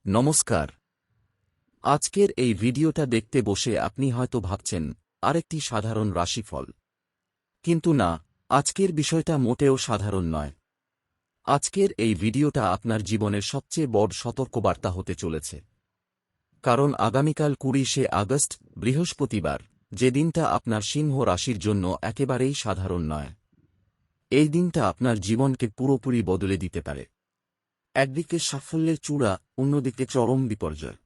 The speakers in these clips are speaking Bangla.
নমস্কার। আজকের এই ভিডিওটা দেখতে বসে আপনি হয়তো ভাবছেন আরেকটি সাধারণ রাশিফল। কিন্তু না, আজকের বিষয়টা মোটেও সাধারণ নয়। আজকের এই ভিডিওটা আপনার জীবনের সবচেয়ে বড় সতর্কবার্তা হতে চলেছে। কারণ আগামীকাল ২০শে আগস্ট বৃহস্পতিবার, যে দিনটা আপনার সিংহ রাশির জন্য একেবারেই সাধারণ নয়। এই দিনটা আপনার জীবনকে পুরোপুরি বদলে দিতে পারে। একদিকে সাফল্যের চূড়া, অন্যদিকে চরম বিপর্যয়।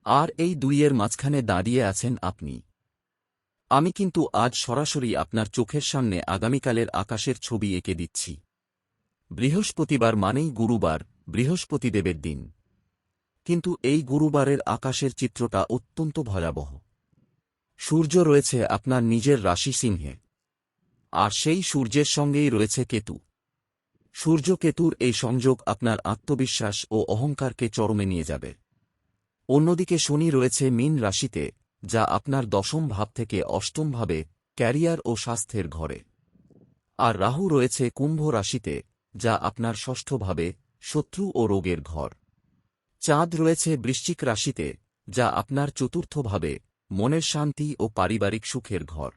আর এই দুইয়ের মাঝখানে দাঁড়িয়ে আছেন আপনি। আমি কিন্তু আজ সরাসরি আপনার চোখের সামনে আগামীকালের আকাশের ছবি এঁকে দিচ্ছি। বৃহস্পতিবার মানেই গুরুবার, বৃহস্পতিদেবের দিন। কিন্তু এই গুরুবারের আকাশের চিত্রটা অত্যন্ত ভয়াবহ। সূর্য রয়েছে আপনার নিজের রাশি সিংহে, আর সেই সূর্যের সঙ্গেই রয়েছে কেতু। সূর্য কেতুর এই সংযোগ আপনার আত্মবিশ্বাস ও অহংকারকে চরমে নিয়ে যাবে। অন্যদিকে শনি রয়েছে মীন রাশিতে, যা আপনার দশম ভাব থেকে অষ্টম ভাবে, ক্যারিয়ার ও স্বাস্থ্যের ঘরে। আর রাহু রয়েছে কুম্ভ রাশিতে, যা আপনার ষষ্ঠ ভাবে, শত্রু ও রোগের ঘর। চাঁদ রয়েছে বৃশ্চিক রাশিতে, যা আপনার চতুর্থ ভাবে, মনের শান্তি ও পারিবারিক সুখের ঘর।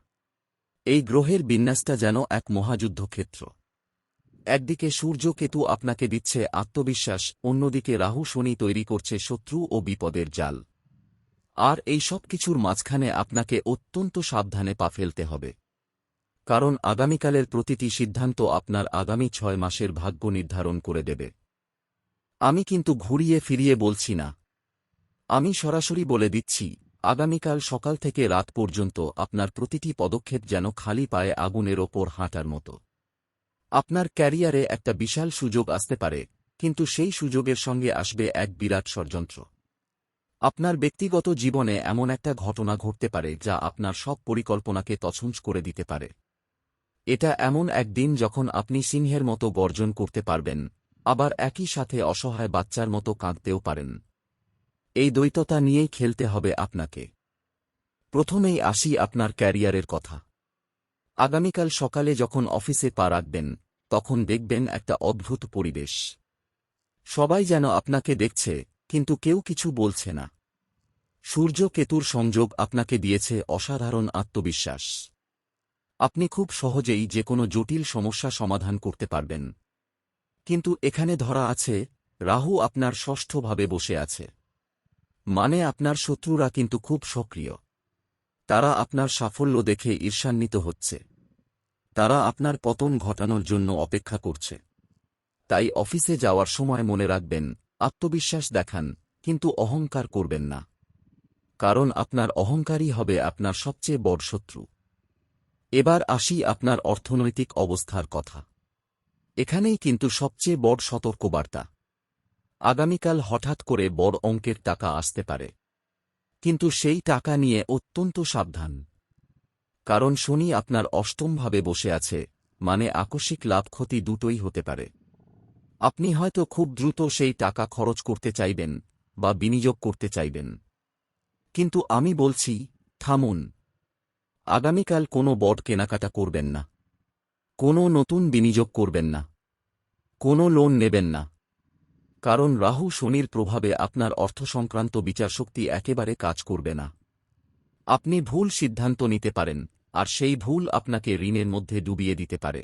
এই গ্রহের বিন্যাসটা যেন এক মহাযুদ্ধক্ষেত্র। একদিকে সূর্য কেতু আপনাকে দিচ্ছে আত্মবিশ্বাস, অন্যদিকে রাহু শনি তৈরি করছে শত্রু ও বিপদের জাল। আর এই সব কিছুর মাঝখানে আপনাকে অত্যন্ত সাবধানে পা ফেলতে হবে। কারণ আগামীকালের প্রতিটি সিদ্ধান্ত আপনার আগামী ৬ মাসের ভাগ্য নির্ধারণ করে দেবে। আমি কিন্তু ঘুরিয়ে ফিরিয়ে বলছি না। আমি সরাসরি বলে দিচ্ছি, আগামীকাল সকাল থেকে রাত পর্যন্ত আপনার প্রতিটি পদক্ষেপ যেন খালি পায়ে আগুনের ওপর হাঁটার মতো। আপনার ক্যারিয়ারে একটা বিশাল সুযোগ আসতে পারে, কিন্তু সেই সুযোগের সঙ্গে আসবে এক বিরাট ষড়যন্ত্র। আপনার ব্যক্তিগত জীবনে এমন একটা ঘটনা ঘটতে পারে যা আপনার সব পরিকল্পনাকে তছনছ করে দিতে পারে। এটা এমন এক দিন যখন আপনি সিংহের মতো গর্জন করতে পারবেন, আবার একই সাথে অসহায় বাচ্চার মতো কাঁদতেও পারেন। এই দ্বৈততা নিয়েই খেলতে হবে আপনাকে। প্রথমেই আসি আপনার ক্যারিয়ারের কথা। আগামীকাল সকালে যখন অফিসে পা রাখবেন, তখন দেখবেন একটা অদ্ভুত পরিবেশ। সবাই যেন আপনাকে দেখছে, কিন্তু কেউ কিছু বলছে না। সূর্য কেতুর সংযোগ আপনাকে দিয়েছে অসাধারণ আত্মবিশ্বাস। আপনি খুব সহজেই যে কোনো জটিল সমস্যা সমাধান করতে পারবেন। কিন্তু এখানে ধরা আছে, রাহু আপনার ষষ্ঠ ভাবে বসে আছে। মানে আপনার শত্রুরা কিন্তু খুব সক্রিয়। তারা আপনার সাফল্য দেখে ঈর্ষান্বিত হচ্ছে। তারা আপনার পতন ঘটানোর জন্য অপেক্ষা করছে। তাই অফিসে যাওয়ার সময় মনে রাখবেন, আত্মবিশ্বাস দেখান, কিন্তু অহংকার করবেন না। কারণ আপনার অহংকারই হবে আপনার সবচেয়ে বড় শত্রু। এবার আসি আপনার অর্থনৈতিক অবস্থার কথা। এখানেই কিন্তু সবচেয়ে বড় সতর্কবার্তা। আগামীকাল হঠাৎ করে বড় অঙ্কের টাকা আসতে পারে। কিন্তু সেই টাকা নিয়ে অত্যন্ত সাবধান। কারণ শনি আপনার অষ্টম ভাবে বসে আছে, মানে আকস্মিক লাভ ক্ষতি দুটোই হতে পারে। আপনি হয়তো খুব দ্রুত সেই টাকা খরচ করতে চাইবেন বা বিনিয়োগ করতে চাইবেন। কিন্তু আমি বলছি, থামুন। আগামীকাল কোনো বড় কেনাকাটা করবেন না। কোনো নতুন বিনিয়োগ করবেন না। কোনো লোন নেবেন না। কারণ রাহু শনির প্রভাবে আপনার অর্থসংক্রান্ত বিচারশক্তি একেবারে কাজ করবে না। আপনি ভুল সিদ্ধান্ত নিতে পারেন, আর সেই ভুল আপনাকে ঋণের মধ্যে ডুবিয়ে দিতে পারে।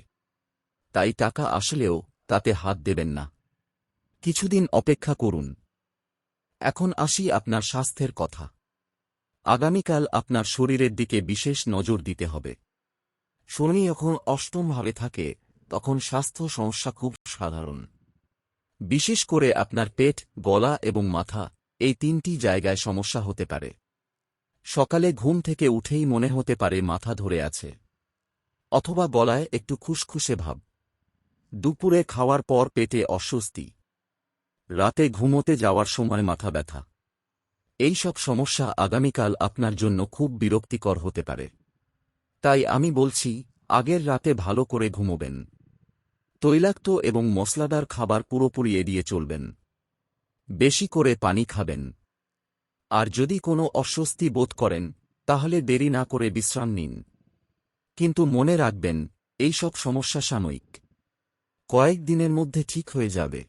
তাই টাকা আসলেও তাতে হাত দেবেন না। কিছুদিন অপেক্ষা করুন। এখন আসি আপনার স্বাস্থ্যের কথা। আগামীকাল আপনার শরীরের দিকে বিশেষ নজর দিতে হবে। শনি যখন অষ্টম ভাবে থাকে, তখন স্বাস্থ্য সমস্যা খুব সাধারণ। বিশেষ করে আপনার পেট, গলা এবং মাথা, এই তিনটি জায়গায় সমস্যা হতে পারে। সকালে ঘুম থেকে উঠেই মনে হতে পারে মাথা ধরে আছে, অথবা গলায় একটু খুসখুসে ভাব। দুপুরে খাওয়ার পর পেটে অস্বস্তি। রাতে ঘুমোতে যাওয়ার সময় মাথা ব্যথা। এই সব সমস্যা আগামীকাল আপনার জন্য খুব বিরক্তিকর হতে পারে। তাই আমি বলছি, আগের রাতে ভালো করে ঘুমোবেন। তৈলাক্ত এবং মশলাদার খাবার পুরোপুরি এড়িয়ে চলবেন। বেশি করে পানি খাবেন। আর যদি কোনো অস্বস্তি বোধ করেন, তাহলে দেরি না করে বিশ্রাম নিন। কিন্তু মনে রাখবেন, এই সব সমস্যা সাময়িক। কয়েক দিনের মধ্যে ঠিক হয়ে যাবে।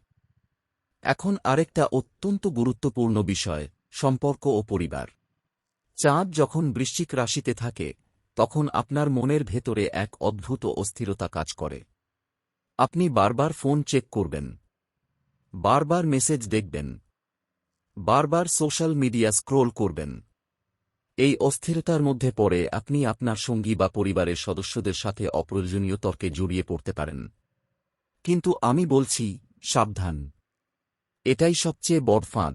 এখন আরেকটা অত্যন্ত গুরুত্বপূর্ণ বিষয়, সম্পর্ক ও পরিবার। চাঁদ যখন বৃশ্চিক রাশিতে থাকে তখন আপনার মনের ভেতরে এক অদ্ভুত অস্থিরতা কাজ করে। আপনি বারবার ফোন চেক করবেন, বারবার মেসেজ দেখবেন, বারবার সোশ্যাল মিডিয়া স্ক্রোল করবেন। এই অস্থিরতার মধ্যে পড়ে আপনি আপনার সঙ্গী বা পরিবারের সদস্যদের সাথে অপ্রয়োজনীয় তর্কে জড়িয়ে পড়তে পারেন। কিন্তু আমি বলছি, সাবধান। এটাই সবচেয়ে বড় ফাঁদ।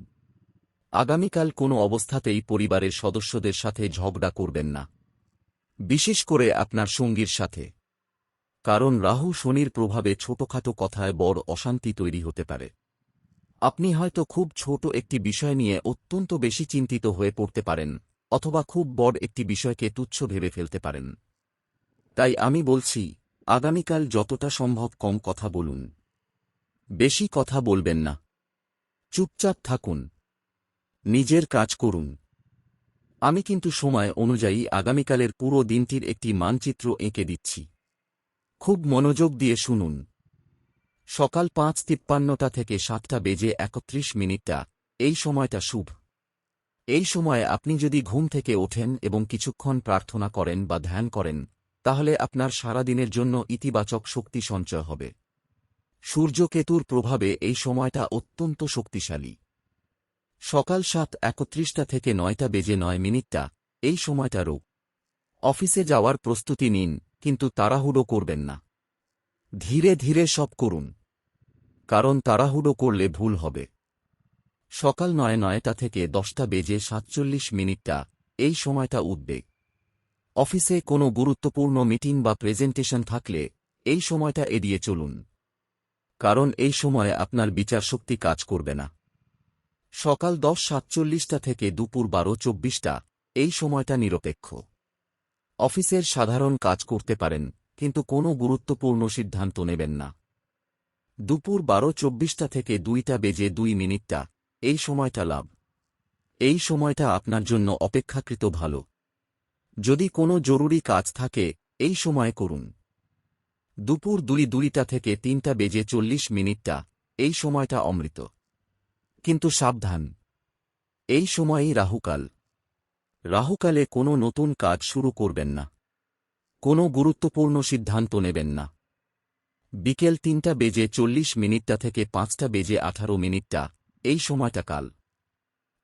আগামীকাল কোনো অবস্থাতেই পরিবারের সদস্যদের সাথে ঝগড়া করবেন না, বিশেষ করে আপনার সঙ্গীর সাথে। কারণ রাহু শনির প্রভাবে ছোটখাটো কথায় বড় অশান্তি তৈরি হতে পারে। আপনি হয়তো খুব ছোট একটি বিষয় নিয়ে অত্যন্ত বেশি চিন্তিত হয়ে পড়তে পারেন, অথবা খুব বড় একটি বিষয়কে তুচ্ছ ভেবে ফেলতে পারেন। তাই আমি বলছি, আগামীকাল যতটা সম্ভব কম কথা বলুন। বেশি কথা বলবেন না, চুপচাপ থাকুন, নিজের কাজ করুন। আমি কিন্তু সময় অনুযায়ী আগামীকালের পুরো দিনটির একটি মানচিত্র এঁকে দিচ্ছি। খুব মনোযোগ দিয়ে শুনুন। সকাল ৫:৫৩ থেকে ৭:৩১ এই সময়টা শুভ। এই সময়ে আপনি যদি ঘুম থেকে ওঠেন এবং কিছুক্ষণ প্রার্থনা করেন বা ধ্যান করেন, তাহলে আপনার সারাদিনের জন্য ইতিবাচক শক্তি সঞ্চয় হবে। সূর্যকেতুর প্রভাবে এই সময়টা অত্যন্ত শক্তিশালী। সকাল ৭:৩১ থেকে ৯:০৯ এই সময়টা রোগ। অফিসে যাওয়ার প্রস্তুতি নিন, কিন্তু তাড়াহুড়ো করবেন না। ধীরে ধীরে সব করুন, কারণ তাড়াহুড়ো করলে ভুল হবে। সকাল ৯:০৯ থেকে ১০:৪৭ এই সময়টা উদ্বেগ। অফিসে কোনো গুরুত্বপূর্ণ মিটিং বা প্রেজেন্টেশন থাকলে এই সময়টা এড়িয়ে চলুন, কারণ এই সময়ে আপনার বিচারশক্তি কাজ করবে না। সকাল ১০:৪৭ থেকে দুপুর ১২:২৪ এই সময়টা নিরপেক্ষ। অফিসের সাধারণ কাজ করতে পারেন, কিন্তু কোনো গুরুত্বপূর্ণ সিদ্ধান্ত নেবেন না। দুপুর ১২:২৪ থেকে ২:০২ এই সময়টা লাভ। এই সময়টা আপনার জন্য অপেক্ষাকৃত ভালো। যদি কোনো জরুরি কাজ থাকে এই সময়ে করুন। দুপুর ২:০২ থেকে ৩:৪০ এই সময়টা অমৃত। কিন্তু সাবধান, এই সময়েই রাহুকাল। রাহুকালে কোনো নতুন কাজ শুরু করবেন না, কোনো গুরুত্বপূর্ণ সিদ্ধান্ত নেবেন না। বিকেল ৩:৪০ থেকে ৫:১৮ এই সময়টা কাল।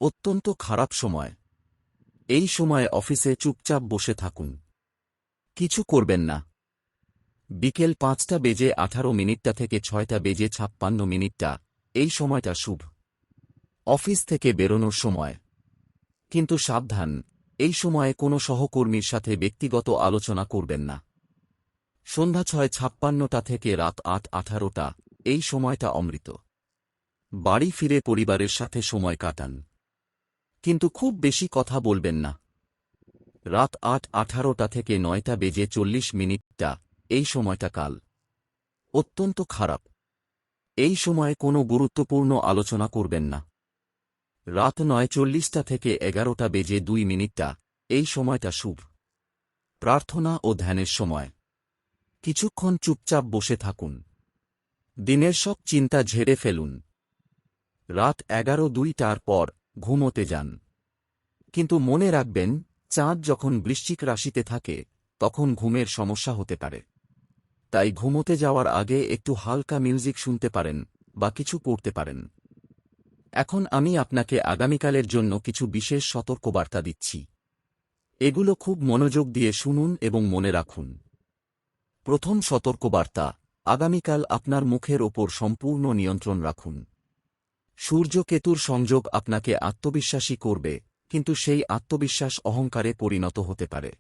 অত্যন্ত খারাপ সময়। এই সময়ে অফিসে চুপচাপ বসে থাকুন, কিছু করবেন না। বিকেল ৫:১৮ থেকে ৬:৫৬ এই সময়টা শুভ। অফিস থেকে বেরোনোর সময়। কিন্তু সাবধান, এই সময়ে কোনো সহকর্মীর সাথে ব্যক্তিগত আলোচনা করবেন না। সন্ধ্যা ৬:৫৬ থেকে রাত ৮:১৮ এই সময়টা অমৃত। বাড়ি ফিরে পরিবারের সাথে সময় কাটান, কিন্তু খুব বেশি কথা বলবেন না। রাত ৮:১৮ থেকে ৯:৪০ এই সময়টা কাল। অত্যন্ত খারাপ। এই সময়ে কোনো গুরুত্বপূর্ণ আলোচনা করবেন না। রাত ৯:৪০ থেকে ১১:০২ এই সময়টা শুভ। প্রার্থনা ও ধ্যানের সময়। কিছুক্ষণ চুপচাপ বসে থাকুন, দিনের সব চিন্তা ঝেড়ে ফেলুন। রাত ১১:০২টার পর ঘুমোতে যান। কিন্তু মনে রাখবেন, চাঁদ যখন বৃশ্চিক রাশিতে থাকে তখন ঘুমের সমস্যা হতে পারে। তাই ঘুমোতে যাওয়ার আগে একটু হালকা মিউজিক শুনতে পারেন বা কিছু পড়তে পারেন। এখন আমি আপনাকে আগামীকালের জন্য কিছু বিশেষ সতর্কবার্তা দিচ্ছি। এগুলো খুব মনোযোগ দিয়ে শুনুন এবং মনে রাখুন। প্রথম সতর্কবার্তা, আগামীকাল আপনার মুখের ওপর সম্পূর্ণ নিয়ন্ত্রণ রাখুন। সূর্য-কেতুর সংযোগ আপনাকে আত্মবিশ্বাসী করবে, কিন্তু সেই আত্মবিশ্বাস অহংকারে পরিণত হতে পারে।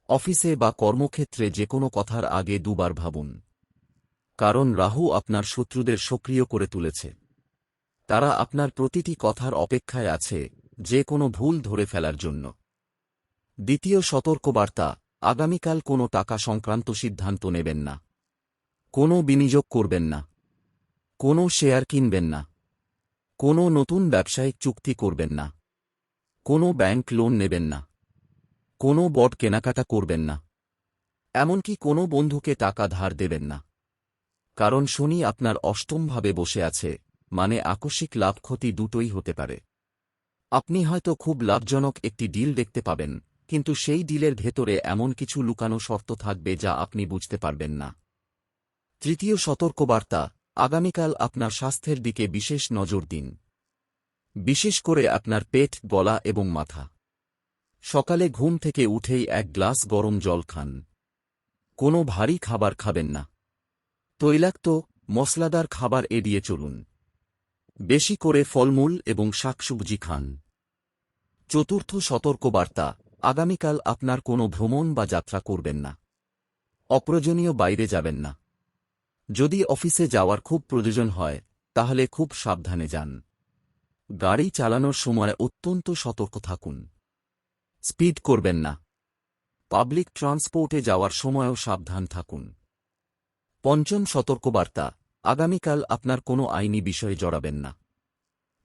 অফিসে বা কর্মক্ষেত্রে যে কোনো কথার আগে দুবার ভাবুন, কারণ রাহু আপনার শত্রুদের সক্রিয় করে তুলেছে। তারা আপনার প্রতিটি কথার অপেক্ষায় আছে, যে কোনো ভুল ধরে ফেলার জন্য। দ্বিতীয় সতর্কবার্তা, আগামীকাল কোনো টাকা সংক্রান্ত সিদ্ধান্ত নেবেন না। কোনো বিনিয়োগ করবেন না, কোনো শেয়ার কিনবেন না, কোনো নতুন ব্যবসায়িক চুক্তি করবেন না, কোনো ব্যাংক লোন নেবেন না, কোনো বড় কেনাকাটা করবেন না, এমনকি কোনো বন্ধুকে টাকা ধার দেবেন না। কারণ শনি আপনার অষ্টমভাবে বসে আছে, মানে আকস্মিক লাভ ক্ষতি দুটোই হতে পারে। আপনি হয়তো খুব লাভজনক একটি ডিল দেখতে পাবেন, কিন্তু সেই ডিলের ভেতরে এমন কিছু লুকানো শর্ত থাকবে যা আপনি বুঝতে পারবেন না। তৃতীয় সতর্কবার্তা, আগামীকাল আপনার স্বাস্থ্যের দিকে বিশেষ নজর দিন। বিশেষ করে আপনার পেট, গলা এবং মাথা। সকালে ঘুম থেকে উঠেই এক গ্লাস গরম জল খান। কোনো ভারী খাবার খাবেন না। তৈলাক্ত, মশলাদার খাবার এড়িয়ে চলুন। বেশি করে ফলমূল এবং শাকসবজি খান। চতুর্থ সতর্কবার্তা, আগামীকাল আপনার কোনো ভ্রমণ বা যাত্রা করবেন না। অপ্রয়োজনীয় বাইরে যাবেন না। যদি অফিসে যাওয়ার খুব প্রয়োজন হয় তাহলে খুব সাবধানে যান। গাড়ি চালানোর সময় অত্যন্ত সতর্ক থাকুন। স্পিড করবেন না। পাবলিক ট্রান্সপোর্টে যাওয়ার সময়ও সাবধান থাকুন। পঞ্চম সতর্কবার্তা, আগামীকাল আপনার কোনো আইনি বিষয়ে জড়াবেন না।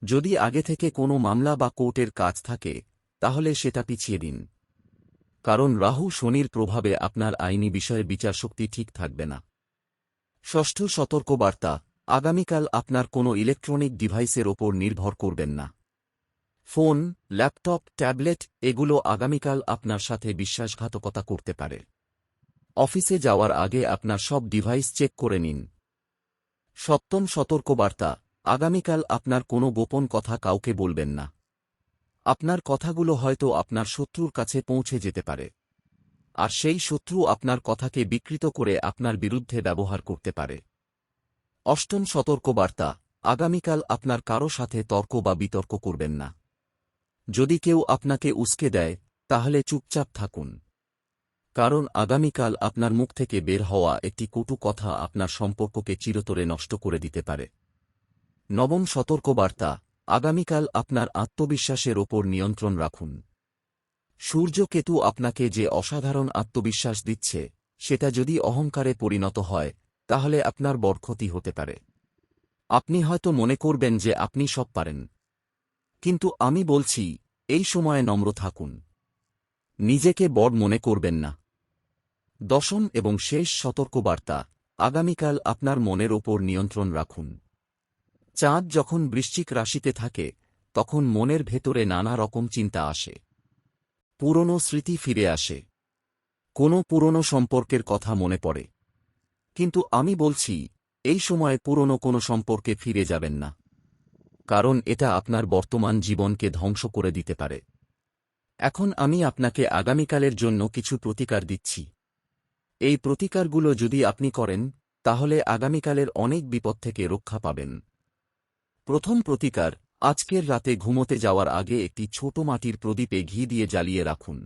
যদি আগে থেকে কোনো মামলা বা কোর্টের কাজ থাকে তাহলে সেটা পিছিয়ে দিন। কারণ রাহু শনির প্রভাবে আপনার আইনি বিষয়ে বিচারশক্তি ঠিক থাকবে না। ষষ্ঠ সতর্কবার্তা, আগামীকাল আপনার কোনো ইলেকট্রনিক ডিভাইসের ওপর নির্ভর করবেন না। ফোন, ল্যাপটপ, ট্যাবলেট এগুলো আগামীকাল আপনার সাথে বিশ্বাসঘাতকতা করতে পারে। অফিসে যাওয়ার আগে আপনার সব ডিভাইস চেক করে নিন। সপ্তম সতর্কবার্তা, আগামীকাল আপনার কোনো গোপন কথা কাউকে বলবেন না। আপনার কথাগুলো হয়তো আপনার শত্রুর কাছে পৌঁছে যেতে পারে, আর সেই শত্রু আপনার কথাকে বিকৃত করে আপনার বিরুদ্ধে ব্যবহার করতে পারে। অষ্টম সতর্কবার্তা, আগামীকাল আপনার কারো সাথে তর্ক বা বিতর্ক করবেন না। যদি কেউ আপনাকে উস্কে দেয় তাহলে চুপচাপ থাকুন। কারণ আগামীকাল আপনার মুখ থেকে বের হওয়া একটি কটু কথা আপনার সম্পর্ককে চিরতরে নষ্ট করে দিতে পারে। নবম সতর্কবার্তা, আগামীকাল আপনার আত্মবিশ্বাসের ওপর নিয়ন্ত্রণ রাখুন। সূর্যকেতু আপনাকে যে অসাধারণ আত্মবিশ্বাস দিচ্ছে সেটা যদি অহংকারে পরিণত হয় তাহলে আপনার বড় ক্ষতি হতে পারে। আপনি হয়তো মনে করবেন যে আপনি সব পারেন, কিন্তু আমি বলছি এই সময়ে নম্র থাকুন। নিজেকে বড় মনে করবেন না। দশম এবং শেষ সতর্কবার্তা, আগামীকাল আপনার মনের ওপর নিয়ন্ত্রণ রাখুন। চাঁদ যখন বৃশ্চিক রাশিতে থাকে তখন মনের ভেতরে নানা রকম চিন্তা আসে। পুরনো স্মৃতি ফিরে আসে। কোনো পুরনো সম্পর্কের কথা মনে পড়ে। কিন্তু আমি বলছি এই সময়ে পুরনো কোনো সম্পর্কে ফিরে যাবেন না, কারণ এটা আপনার বর্তমান জীবনকে ধ্বংস করে দিতে পারে। এখন আমি আপনাকে আগামীকালের জন্য কিছু প্রতিকার দিচ্ছি। এই প্রতিকারগুলো যদি আপনি করেন তাহলে আগামীকালের অনেক বিপদ থেকে রক্ষা পাবেন। প্রথম প্রতিকার, আজকের রাতে ঘুমোতে যাওয়ার আগে একটি ছোট মাটির প্রদীপে ঘি দিয়ে জ্বালিয়ে রাখুন।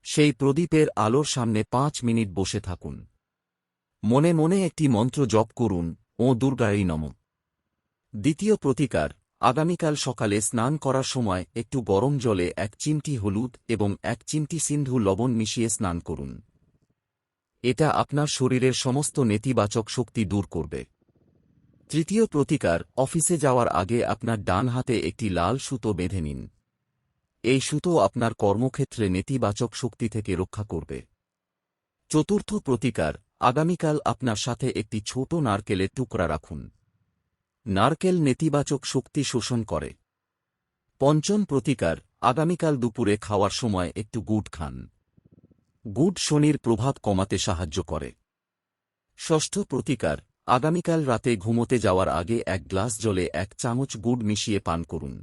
সেই প্রদীপের আলোর সামনে 5 মিনিট বসে থাকুন। মনে মনে একটি মন্ত্র জপ করুন, ও দুর্গায় নমঃ। দ্বিতীয় প্রতিকার, আগামীকাল সকালে স্নান করার সময় একটু গরম জলে 1 চিমটি হলুদ এবং 1 চিমটি সিন্ধু লবণ মিশিয়ে স্নান করুন। এটা আপনার শরীরের সমস্ত নেতিবাচক শক্তি দূর করবে। তৃতীয় প্রতিকার, অফিসে যাওয়ার আগে আপনার ডান হাতে একটি লাল সুতো বেঁধে নিন। এই সুতো আপনার কর্মক্ষেত্রে নেতিবাচক শক্তি থেকে রক্ষা করবে। চতুর্থ প্রতিকার, আগামীকাল আপনার সাথে একটি ছোট নারকেলের টুকরা রাখুন। নারকেল নেতিবাচক শক্তি শোষণ করে। পঞ্চম প্রতিকার, আগামীকাল দুপুরে খাওয়ার সময় একটু গুড় খান। গুড় শনির প্রভাব কমাতে সাহায্য করে। ষষ্ঠ প্রতিকার, আগামীকাল রাতে ঘুমোতে যাওয়ার আগে 1 গ্লাস জলে 1 চামচ গুড় মিশিয়ে পান করুন।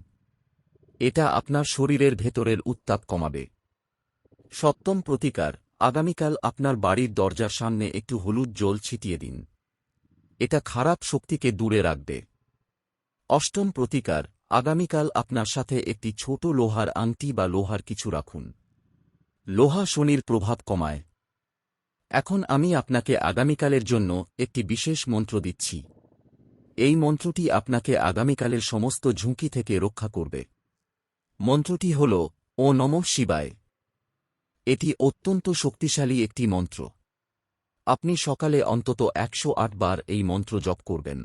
এটা আপনার শরীরের ভেতরের উত্তাপ কমাবে। সপ্তম প্রতিকার, আগামীকাল আপনার বাড়ির দরজার সামনে একটু হলুদ জল ছিটিয়ে দিন। এটা খারাপ শক্তিকে দূরে রাখবে। অষ্টম প্রতিকার, আগামীকাল আপনার সাথে একটি ছোট লোহার আংটি বা লোহার কিছু রাখুন। লোহা শনির প্রভাব কমায়। এখন আমি আপনাকে আগামীকালের জন্য একটি বিশেষ মন্ত্র দিচ্ছি। এই মন্ত্রটি আপনাকে আগামীকালের সমস্ত ঝুঁকি থেকে রক্ষা করবে। মন্ত্রটি হল ও নমঃ শিবায়। এটি অত্যন্ত শক্তিশালী একটি মন্ত্র। আপনি সকালে অন্তত 108 বার এই মন্ত্র জপ করবেন।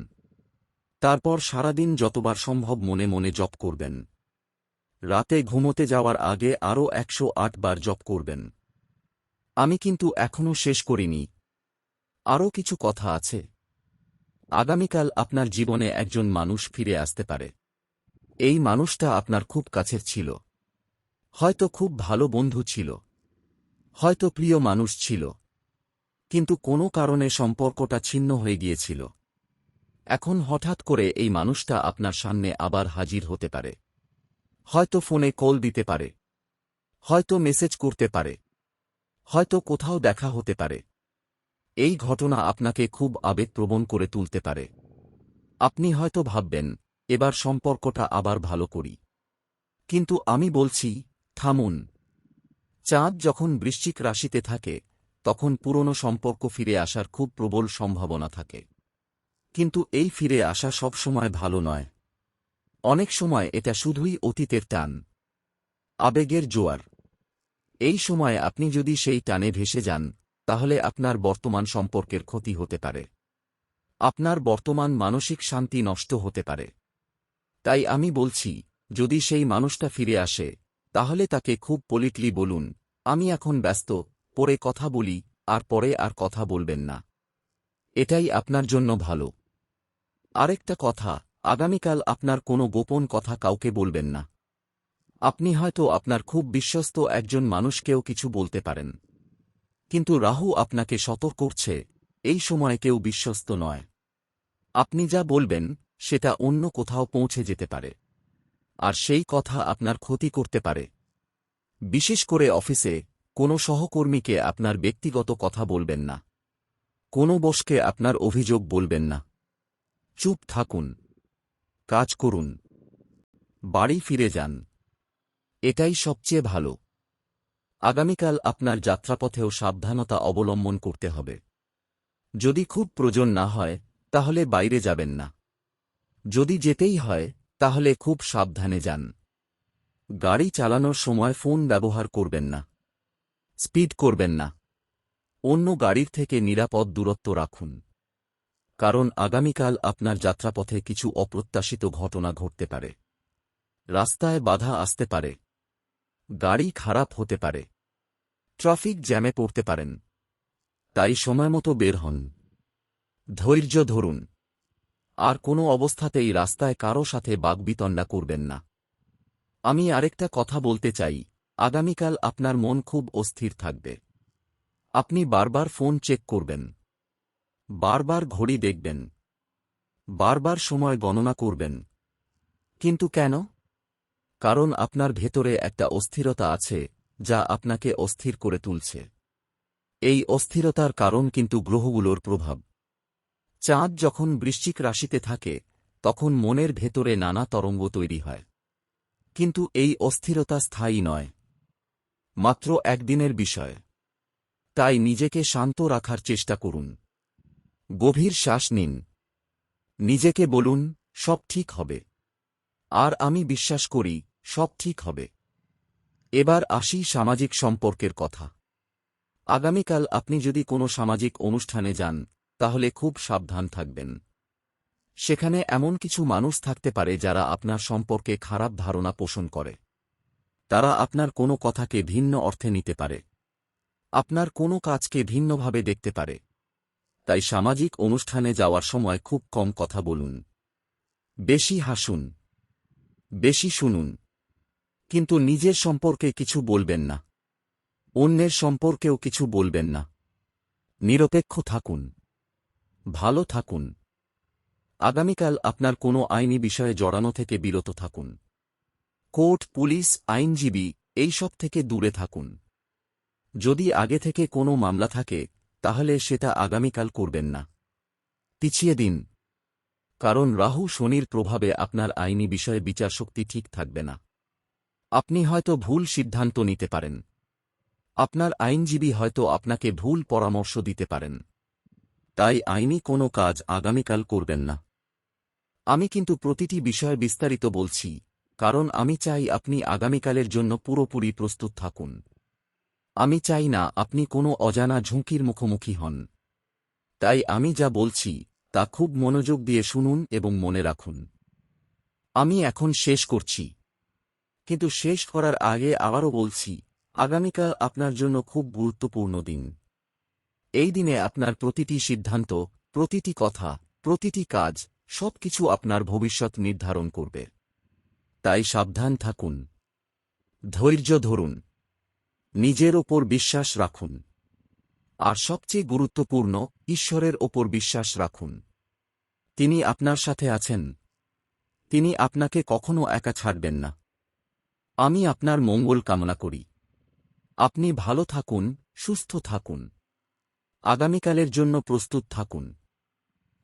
তারপর সারাদিন যতবার সম্ভব মনে মনে জপ করবেন। রাতে ঘুমোতে যাওয়ার আগে আরও 108 বার জপ করবেন। আমি কিন্তু এখনও শেষ করিনি। আরও কিছু কথা আছে। আগামীকাল আপনার জীবনে একজন মানুষ ফিরে আসতে পারে। এই মানুষটা আপনার খুব কাছের ছিল। হয়তো খুব ভালো বন্ধু ছিল, হয়তো প্রিয় মানুষ ছিল, কিন্তু কোনো কারণে সম্পর্কটা ছিন্ন হয়ে গিয়েছিল। এখন হঠাৎ করে এই মানুষটা আপনার সামনে আবার হাজির হতে পারে। হয়তো ফোনে কল দিতে পারে, হয়তো মেসেজ করতে পারে, হয়তো কোথাও দেখা হতে পারে। এই ঘটনা আপনাকে খুব আবেগপ্রবণ করে তুলতে পারে। আপনি হয়তো ভাববেন, এবার সম্পর্কটা আবার ভালো করি। কিন্তু আমি বলছি, থামুন। চাঁদ যখন বৃশ্চিক রাশিতে থাকে তখন পুরনো সম্পর্ক ফিরে আসার খুব প্রবল সম্ভাবনা থাকে। কিন্তু এই ফিরে আসা সবসময় ভালো নয়। অনেক সময় এটা শুধুই অতীতের টান, আবেগের জোয়ার। এই সময় আপনি যদি সেই টানে ভেসে যান, তাহলে আপনার বর্তমান সম্পর্কের ক্ষতি হতে পারে। আপনার বর্তমান মানসিক শান্তি নষ্ট হতে পারে। তাই আমি বলছি, যদি সেই মানুষটা ফিরে আসে, তাহলে তাকে খুব পলিটলি বলুন, আমি এখন ব্যস্ত, পরে কথা বলি, আর পরে আর কথা বলবেন না। এটাই আপনার জন্য ভালো। আরেকটা কথা, আগামীকাল আপনার কোনো গোপন কথা কাউকে বলবেন না। আপনি হয়তো আপনার খুব বিশ্বস্ত একজন মানুষকেও কিছু বলতে পারেন। কিন্তু রাহু আপনাকে সতর্ক করছে, এই সময় কেউ বিশ্বস্ত নয়। আপনি যা বলবেন সেটা অন্য কোথাও পৌঁছে যেতে পারে, আর সেই কথা আপনার ক্ষতি করতে পারে। বিশেষ করে অফিসে কোনো সহকর্মীকে আপনার ব্যক্তিগত কথা বলবেন না। কোনো বসকে আপনার অভিযোগ বলবেন না। চুপ থাকুন, কাজ করুন, বাড়ি ফিরে যান। এটাই সবচেয়ে ভালো। আগামীকাল আপনার যাত্রাপথেও সাবধানতা অবলম্বন করতে হবে। যদি খুব প্রয়োজন না হয় তাহলে বাইরে যাবেন না। যদি যেতেই হয় তাহলে খুব সাবধানে যান। গাড়ি চালানোর সময় ফোন ব্যবহার করবেন না। স্পিড করবেন না। অন্য গাড়ির থেকে নিরাপদ দূরত্ব রাখুন। কারণ আগামীকাল আপনার যাত্রাপথে কিছু অপ্রত্যাশিত ঘটনা ঘটতে পারে। রাস্তায় বাধা আসতে পারে, গাড়ি খারাপ হতে পারে, ট্রাফিক জ্যামে পড়তে পারেন। তাই সময়মতো বের হন। ধৈর্য ধরুন। আর কোনো অবস্থাতেই রাস্তায় কারো সাথে বাকবিতণ্ডা করবেন না। আমি আরেকটা কথা বলতে চাই, আগামীকাল আপনার মন খুব অস্থির থাকবে। আপনি বারবার ফোন চেক করবেন, বারবার ঘড়ি দেখবেন, বারবার সময় গণনা করবেন। কিন্তু কেন? কারণ আপনার ভেতরে একটা অস্থিরতা আছে যা আপনাকে অস্থির করে তুলছে। এই অস্থিরতার কারণ কিন্তু গ্রহগুলোর প্রভাব। চাঁদ যখন বৃশ্চিক রাশিতে থাকে তখন মনের ভেতরে নানা তরঙ্গ তৈরি হয়। কিন্তু এই অস্থিরতা স্থায়ী নয়, মাত্র একদিনের বিষয়। তাই নিজেকে শান্ত রাখার চেষ্টা করুন। গভীর শ্বাস নিন। নিজেকে বলুন, সব ঠিক হবে। আর আমি বিশ্বাস করি, সব ঠিক হবে। এবার আসি সামাজিক সম্পর্কের কথা। আগামীকাল আপনি যদি কোনো সামাজিক অনুষ্ঠানে যান, তাহলে খুব সাবধান থাকবেন। সেখানে এমন কিছু মানুষ থাকতে পারে যারা আপনার সম্পর্কে খারাপ ধারণা পোষণ করে। তারা আপনার কোনো কথাকে ভিন্ন অর্থে নিতে পারে, আপনার কোনো কাজকে ভিন্নভাবে দেখতে পারে। তাই সামাজিক অনুষ্ঠানে যাওয়ার সময় খুব কম কথা বলুন। বেশি হাসুন, বেশি শুনুন, কিন্তু নিজের সম্পর্কে কিছু বলবেন না। অন্যের সম্পর্কেও কিছু বলবেন না। নিরপেক্ষ থাকুন, ভালো থাকুন। আগামীকাল আপনার কোনো আইনি বিষয়ে জড়ানো থেকে বিরত থাকুন। কোর্ট, পুলিশ, আইনজীবী এইসব থেকে দূরে থাকুন। যদি আগে থেকে কোনো মামলা থাকে তাহলে সেটা আগামীকাল করবেন না, পিছিয়ে দিন। কারণ রাহু শনির প্রভাবে আপনার আইনি বিষয়ে বিচারশক্তি ঠিক থাকবে না। আপনি হয়তো ভুল সিদ্ধান্ত নিতে পারেন। আপনার আইনজীবী হয়তো আপনাকে ভুল পরামর্শ দিতে পারেন। তাই আইনি কোনো কাজ আগামীকাল করবেন না। আমি কিন্তু প্রতিটি বিষয়ে বিস্তারিত বলছি, কারণ আমি চাই আপনি আগামীকালের জন্য পুরোপুরি প্রস্তুত থাকুন। আমি চাই না আপনি কোনো অজানা ঝুঁকির মুখোমুখি হন। তাই আমি যা বলছি তা খুব মনোযোগ দিয়ে শুনুন এবং মনে রাখুন। আমি এখন শেষ করছি, কিন্তু শেষ করার আগে আবারও বলছি, আগামীকাল আপনার জন্য খুব গুরুত্বপূর্ণ দিন। এই দিনে আপনার প্রতিটি সিদ্ধান্ত, প্রতিটি কথা, প্রতিটি কাজ, সবকিছু আপনার ভবিষ্যৎ নির্ধারণ করবে। তাই সাবধান থাকুন, ধৈর্য ধরুন, নিজের ওপর বিশ্বাস রাখুন, আর সবচেয়ে গুরুত্বপূর্ণ, ঈশ্বরের ওপর বিশ্বাস রাখুন। তিনি আপনার সাথে আছেন। তিনি আপনাকে কখনো একা ছাড়বেন না। আমি আপনার মঙ্গল কামনা করি। আপনি ভালো থাকুন, সুস্থ থাকুন, আগামীকালের জন্য প্রস্তুত থাকুন।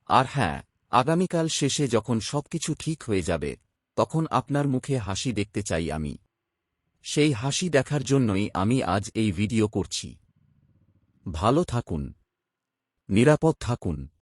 আর হ্যাঁ, আগামীকাল শেষে যখন সবকিছু ঠিক হয়ে যাবে, তখন আপনার মুখে হাসি দেখতে চাই আমি। সেই হাসি দেখার জন্যই আমি আজ এই ভিডিও করছি। ভালো থাকুন, নিরাপদ থাকুন।